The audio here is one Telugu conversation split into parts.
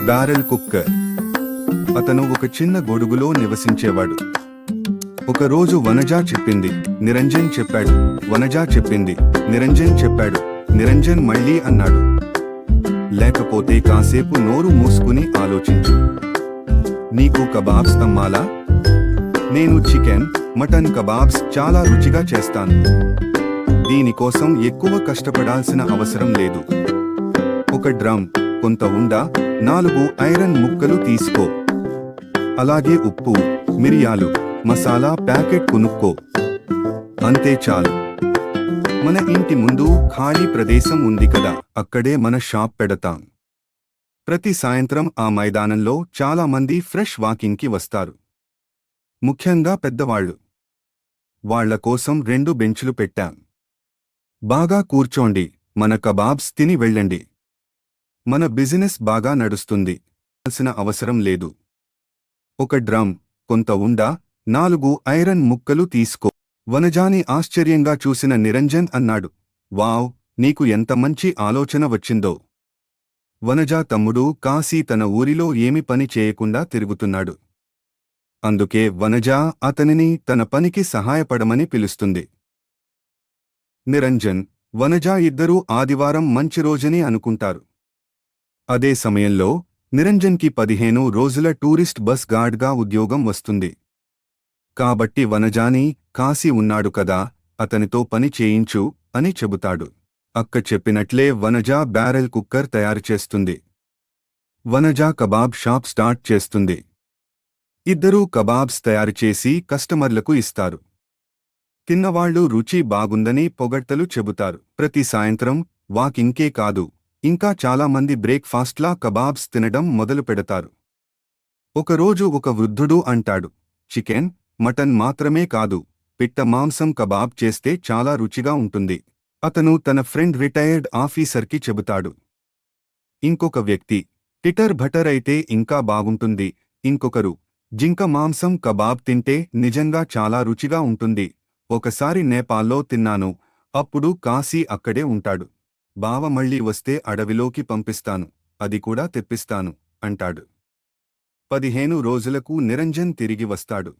Barrel cooker. అతను ఒక చిన్న గొడుగులో నివసించేవాడు. ఒకరోజు వనజా చెప్పింది, నిరంజన్ చెప్పాడు. వనజా చెప్పింది, నిరంజన్ చెప్పాడు. నిరంజన్ మళ్ళీ అన్నాడు, లేకపోతే కాసేపు నోరు మూసుకుని ఆలోచించు. నీకు కబాబ్స్ అమ్మాలా? నేను చికెన్, మటన్ కబాబ్స్ చాలా రుచిగా చేస్తాను. దీనికోసం ఎక్కువ కష్టపడాల్సిన అవసరం లేదు. ఒక డ్రమ్, కొంత ఉండ, 4 ఐరన్ ముక్కలు తీసుకో. అలాగే ఉప్పు, మిరియాలు, మసాలా ప్యాకెట్ కొనుక్కో. అంతే చాలు. మన ఇంటి ముందు ఖాళీ ప్రదేశం ఉంది కదా, అక్కడే మన షాప్ పెడతాం. ప్రతి సాయంత్రం ఆ మైదానంలో చాలా మంది ఫ్రెష్ వాకింగ్కి వస్తారు. ముఖ్యంగా పెద్దవాళ్ళు. వాళ్ల కోసం 2 బెంచులు పెట్టాం. బాగా కూర్చోండి, మన కబాబ్స్ తిని వెళ్ళండి. మన బిజినెస్ బాగా నడుస్తుంది. అవసరం లేదు. ఒక డ్రమ్, కొంత ఉండ, 4 ఐరన్ ముక్కలు తీసుకో. వనజాని ఆశ్చర్యంగా చూసిన నిరంజన్ అన్నాడు, వావ్, నీకు ఎంత మంచి ఆలోచన వచ్చిందో. వనజా తమ్ముడు కాశీ తన ఊరిలో ఏమి పని చేయకుండా తిరుగుతున్నాడు. అందుకే వనజా అతనిని తన పనికి సహాయపడమని పిలుస్తుంది. నిరంజన్, వనజా ఇద్దరూ ఆదివారం మంచి రోజని అనుకుంటారు. అదే సమయంలో నిరంజన్కి 15 రోజుల టూరిస్ట్ బస్ గార్డ్గా ఉద్యోగం వస్తుంది. కాబట్టి వనజాని, కాశీ ఉన్నాడు కదా, అతనితో పని చేయించు అని చెబుతాడు. అక్క చెప్పినట్లే వనజా బ్యారెల్ కుక్కర్ తయారుచేస్తుంది. వనజా కబాబ్ షాప్ స్టార్ట్ చేస్తుంది. ఇద్దరూ కబాబ్స్ తయారుచేసి కస్టమర్లకు ఇస్తారు. తిన్నవాళ్లు రుచి బాగుందని పొగడ్తలు చెబుతారు. ప్రతి సాయంత్రం వాకింగ్కే కాదు, ఇంకా చాలామంది బ్రేక్ఫాస్ట్లా కబాబ్స్ తినడం మొదలు పెడతారు. ఒకరోజు ఒక వృద్ధుడు అంటాడు, చికెన్, మటన్ మాత్రమే కాదు, పిట్ట మాంసం కబాబ్ చేస్తే చాలా రుచిగా ఉంటుంది. అతను తన ఫ్రెండ్ రిటైర్డ్ ఆఫీసర్కి చెబుతాడు. ఇంకొక వ్యక్తి, టిటర్ భటర్ అయితే ఇంకా బాగుంటుంది. ఇంకొకరు, జింక మాంసం కబాబ్ తింటే నిజంగా చాలా రుచిగా ఉంటుంది. ఒకసారి నేపాల్లో తిన్నాను, అప్పుడు కాశీ అక్కడే ఉంటాడు. బావ మళ్ళీ వస్తే అడవిలోకి పంపిస్తాను, అది కూడా తెప్పిస్తాను అంటాడు. 15 రోజులకు నిరంజన్ తిరిగి వస్తాడు.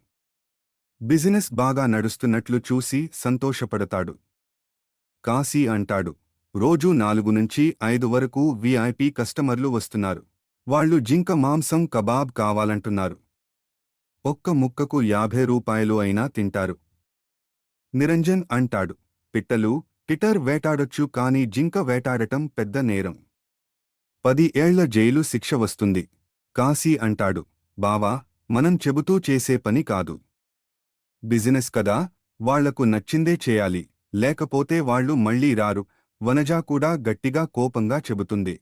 బిజినెస్ బాగా నడుస్తున్నట్లు చూసి సంతోషపడతాడు. కాశీ అంటాడు, రోజూ 4 నుంచి 5 వరకు విఐపి కస్టమర్లు వస్తున్నారు. వాళ్లు జింక మాంసం కబాబ్ కావాలంటున్నారు. ఒక్క ముక్కకు 50 రూపాయలు అయినా తింటారు. నిరంజన్ అంటాడు, పిట్టలు, టిటర్ వేటాడొచ్చు కాని జింక వేటాడటం పెద్ద నేరం. 10 ఏళ్ల జైలు శిక్ష వస్తుంది. కాశీ అంటాడు, బావా, మనం చెబుతూ చేసే పని కాదు. బిజినెస్ కదా, వాళ్లకు నచ్చిందే చేయాలి, లేకపోతే వాళ్లు మళ్లీ రారు. వనజా కూడా గట్టిగా కోపంగా చెబుతుంది.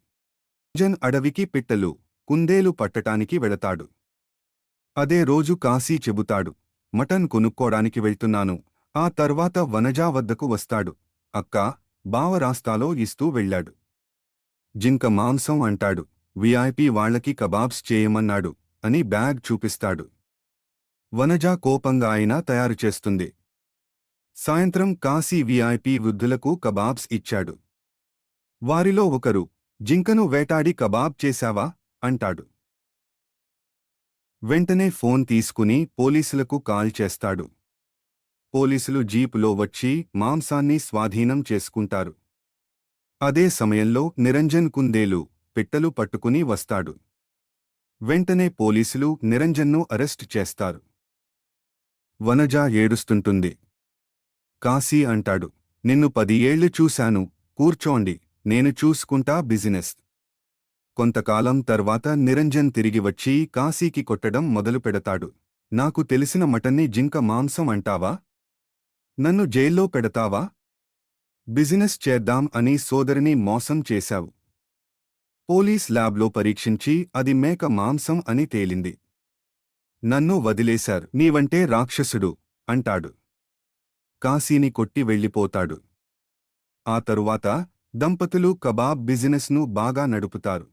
నిరంజన్ అడవికి పిట్టలు, కుందేలు పట్టటానికి వెళతాడు. అదే రోజు కాశీ చెబుతాడు, మటన్ కొనుక్కోడానికి వెళ్తున్నాను. ఆ తర్వాత వనజా వద్దకు వస్తాడు. అక్కా, బావ రాస్తాలో ఇస్తూ వెళ్ళాడు. జింక మాంసం అంటాడు, విఐపి వాళ్లకి కబాబ్స్ చేయమన్నాడు అని బ్యాగ్ చూపిస్తాడు. వనజా కోపంగా అయినా తయారుచేస్తుంది. సాయంత్రం కాశీ విఐపి వృద్ధులకు కబాబ్స్ ఇచ్చాడు. వారిలో ఒకరు, జింకను వేటాడి కబాబ్ చేశావా అంటాడు. వెంటనే ఫోన్ తీసుకుని పోలీసులకు కాల్ చేస్తాడు. పోలీసులు జీపులో వచ్చి మాంసాన్ని స్వాధీనం చేసుకుంటారు. అదే సమయంలో నిరంజన్ కుందేలు, పిట్టలు పట్టుకుని వస్తాడు. వెంటనే పోలీసులు నిరంజన్ను అరెస్ట్ చేస్తారు. వనజా ఏడుస్తుంటుంది. కాశీ అంటాడు, నిన్ను 10 ఏళ్లు చూశాను, కూర్చోండి, నేను చూసుకుంటా బిజినెస్. కొంతకాలం తర్వాత నిరంజన్ తిరిగి వచ్చి కాశీకి కొట్టడం మొదలు పెడతాడు. నాకు తెలిసిన మటన్ని జింక మాంసం అంటావా? నన్ను జైల్లో పెడతావా? బిజినెస్ చేద్దాం అని సోదరిని మోసం చేశావు. పోలీస్ ల్యాబ్లో పరీక్షించి అది మేక మాంసం అని తేలింది. నన్ను వదిలేశారు. నీవంటే రాక్షసుడు అంటాడు. కాశీని కొట్టి వెళ్ళిపోతాడు. ఆ తరువాత దంపతులు కబాబ్ బిజినెస్ను బాగా నడుపుతారు.